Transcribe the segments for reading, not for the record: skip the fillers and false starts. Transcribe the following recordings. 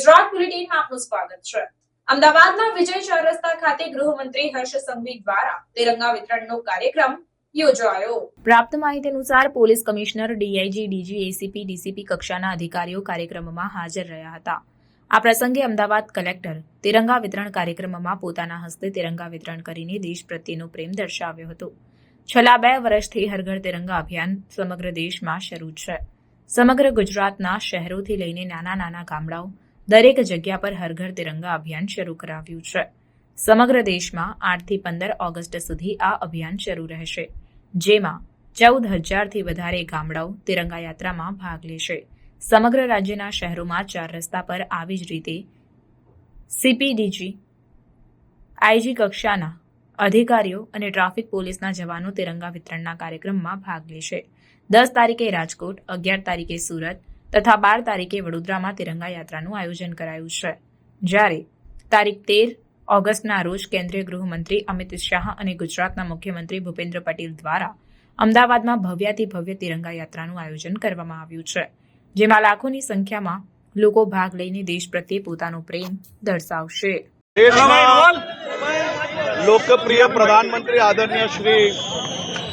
ગુજરાત બુલેટિનમાં આપનું સ્વાગત છે। અમદાવાદના વિજય ચાર રસ્તા ખાતે ગૃહમંત્રી હર્ષ સંઘવી દ્વારા તિરંગા વિતરણનો કાર્યક્રમ યોજાયો। પ્રાપ્ત માહિતી અનુસાર police commissioner, DIG, DG, ACP, DCP કક્ષાના અધિકારીઓ કાર્યક્રમમાં હાજર રહ્યા હતા। આ પ્રસંગે અમદાવાદ કલેક્ટર તિરંગા વિતરણ કાર્યક્રમમાં પોતાના હસ્તે તિરંગા વિતરણ કરીને દેશ પ્રત્યેનો પ્રેમ દર્શાવ્યો હતો। છેલ્લા 2 વર્ષથી હર ઘર તિરંગા અભિયાન સમગ્ર દેશમાં શરૂ છે। સમગ્ર ગુજરાતના શહેરોથી લઈને નાના ગામડાઓ દરેક જગ્યા પર હર ઘર તિરંગા અભિયાન શરૂ કરાવ્યું છે। સમગ્ર દેશમાં 8 થી 15 ઓગસ્ટ સુધી આ અભિયાન શરૂ રહેશે, જેમાં 14,000થી વધારે ગામડાઓ તિરંગા યાત્રામાં ભાગ લેશે। સમગ્ર રાજ્યના શહેરોમાં 4 રસ્તા પર આવી જ રીતે સીપીડીજી, આઈજી કક્ષાના અધિકારીઓ અને ટ્રાફિક પોલીસના જવાનો તિરંગા વિતરણના કાર્યક્રમમાં ભાગ લેશે। 10 તારીખે રાજકોટ, 11 તારીખે સુરત તથા 12 તારીખે વડોદરામાં તિરંગા યાત્રાનું આયોજન કરાયું છે, જ્યારે તારીખ 13 ઓગસ્ટના રોજ કેન્દ્રીય ગૃહમંત્રી અમિત શાહ અને ગુજરાતના મુખ્યમંત્રી ભૂપેન્દ્ર પટેલ દ્વારા અમદાવાદમાં ભવ્યાતિ ભવ્ય તિરંગા યાત્રાનું આયોજન કરવામાં આવ્યું છે, જેમાં લાખોની સંખ્યામાં લોકો ભાગ લઈને દેશ પ્રત્યે પોતાનો પ્રેમ દર્શાવશે। લોકપ્રિય પ્રધાનમંત્રી આદરણીય શ્રી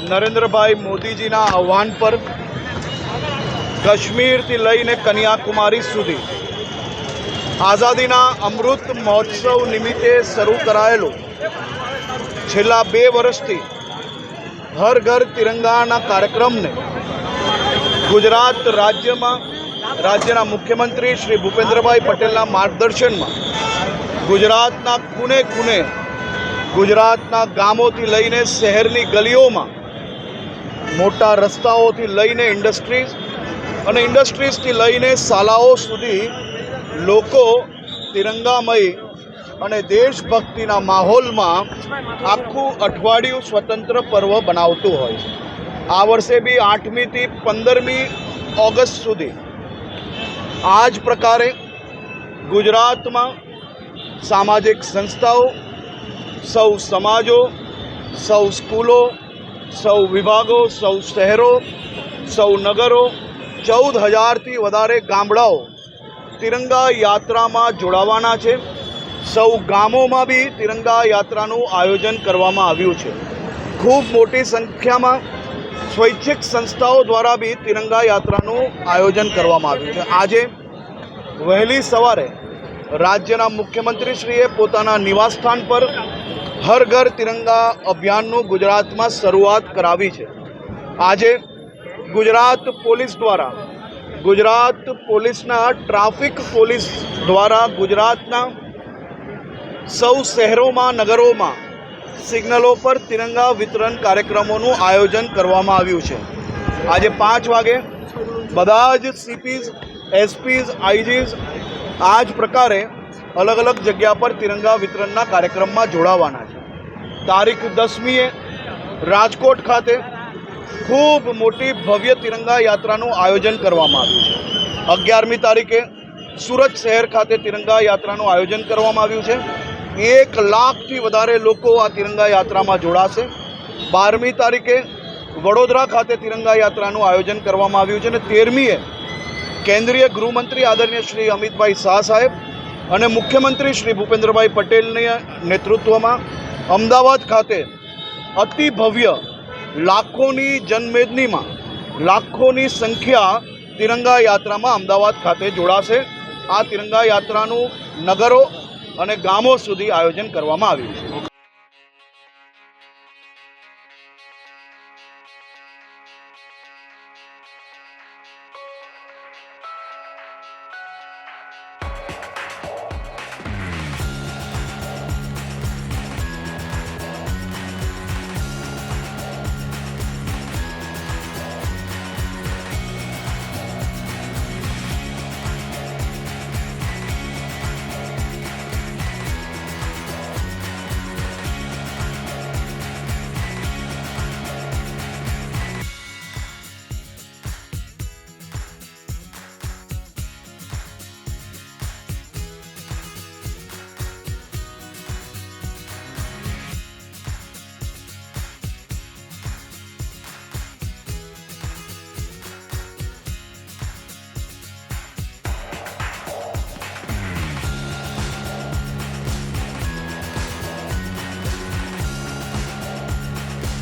નરેન્દ્રભાઈ મોદીજીના આહ્વાન પર કાશ્મીરથી લઈને કન્યાકુમારી સુધી આઝાદીના અમૃત મહોત્સવ નિમિત્તે શરૂ કરાયેલો છેલ્લા 2 વર્ષથી હર ઘર તિરંગાના કાર્યક્રમને ગુજરાત રાજ્યના મુખ્યમંત્રી શ્રી ભૂપેન્દ્રભાઈ પટેલના માર્ગદર્શનમાં ગુજરાતના ખૂણે ગુજરાતના ગામોથી લઈને શહેરની ગલીઓમાં મોટા રસ્તાઓથી લઈને ઇન્ડસ્ટ્રીઝથી લઈને શાળાઓ સુધી લોકો તિરંગામય અને દેશભક્તિના માહોલમાં આખું અઠવાડિયું સ્વતંત્ર પર્વ બનાવતું હોય છે। આ વર્ષે બી 8મી થી 15મી ઓગસ્ટ સુધી આ જ પ્રકારે ગુજરાતમાં સામાજિક સંસ્થાઓ, સૌ સમાજો, સૌ સ્કૂલો, સૌ વિભાગો, સૌ શહેરો, સૌ નગરો, 14,000થી વધારે ગામડાઓ તિરંગા યાત્રામાં જોડાવાના છે। સૌ ગામોમાં બી તિરંગા યાત્રાનું આયોજન કરવામાં આવ્યું છે। ખૂબ મોટી સંખ્યામાં સ્વૈચ્છિક સંસ્થાઓ દ્વારા બી તિરંગા યાત્રાનું આયોજન કરવામાં આવ્યું છે। આજે વહેલી સવારે રાજ્યના મુખ્યમંત્રીશ્રીએ પોતાના નિવાસસ્થાન પર હર ઘર તિરંગા અભિયાનનું ગુજરાતમાં શરૂઆત કરાવી છે। આજે ગુજરાત પોલીસના ટ્રાફિક પોલીસ દ્વારા ગુજરાતના સૌ શહેરોમાં, નગરોમાં સિગ્નલો પર તિરંગા વિતરણ કાર્યક્રમોનું આયોજન કરવામાં આવ્યું છે। આજે 5 વાગે બધા જ સીપીઝ, એસપીઝ, આઈજીઝ આ જ પ્રકારે અલગ જગ્યા પર તિરંગા વિતરણના કાર્યક્રમમાં જોડાવાના છે। તારીખ 10મીએ રાજકોટ ખાતે ખૂબ મોટી ભવ્ય તિરંગા યાત્રાનું આયોજન કરવામાં આવ્યું છે। 11મી તારીખે સુરત શહેર ખાતે તિરંગા યાત્રાનું આયોજન કરવામાં આવ્યું છે। 1 લાખથી વધારે લોકો આ તિરંગા યાત્રામાં જોડાશે। 12મી તારીખે વડોદરા ખાતે તિરંગા યાત્રાનું આયોજન કરવામાં આવ્યું છે અને 13મીએ કેન્દ્રીય ગૃહમંત્રી આદરણીય શ્રી અમિતભાઈ શાહ સાહેબ અને મુખ્યમંત્રી શ્રી ભૂપેન્દ્રભાઈ પટેલના નેતૃત્વમાં અમદાવાદ ખાતે અતિ ભવ્ય લાખોની જનમેદનીમાં લાખોની સંખ્યા તિરંગા યાત્રામાં અમદાવાદ ખાતે જોડાશે। આ તિરંગા યાત્રાનું નગરો અને ગામો સુધી આયોજન કરવામાં આવ્યું છે।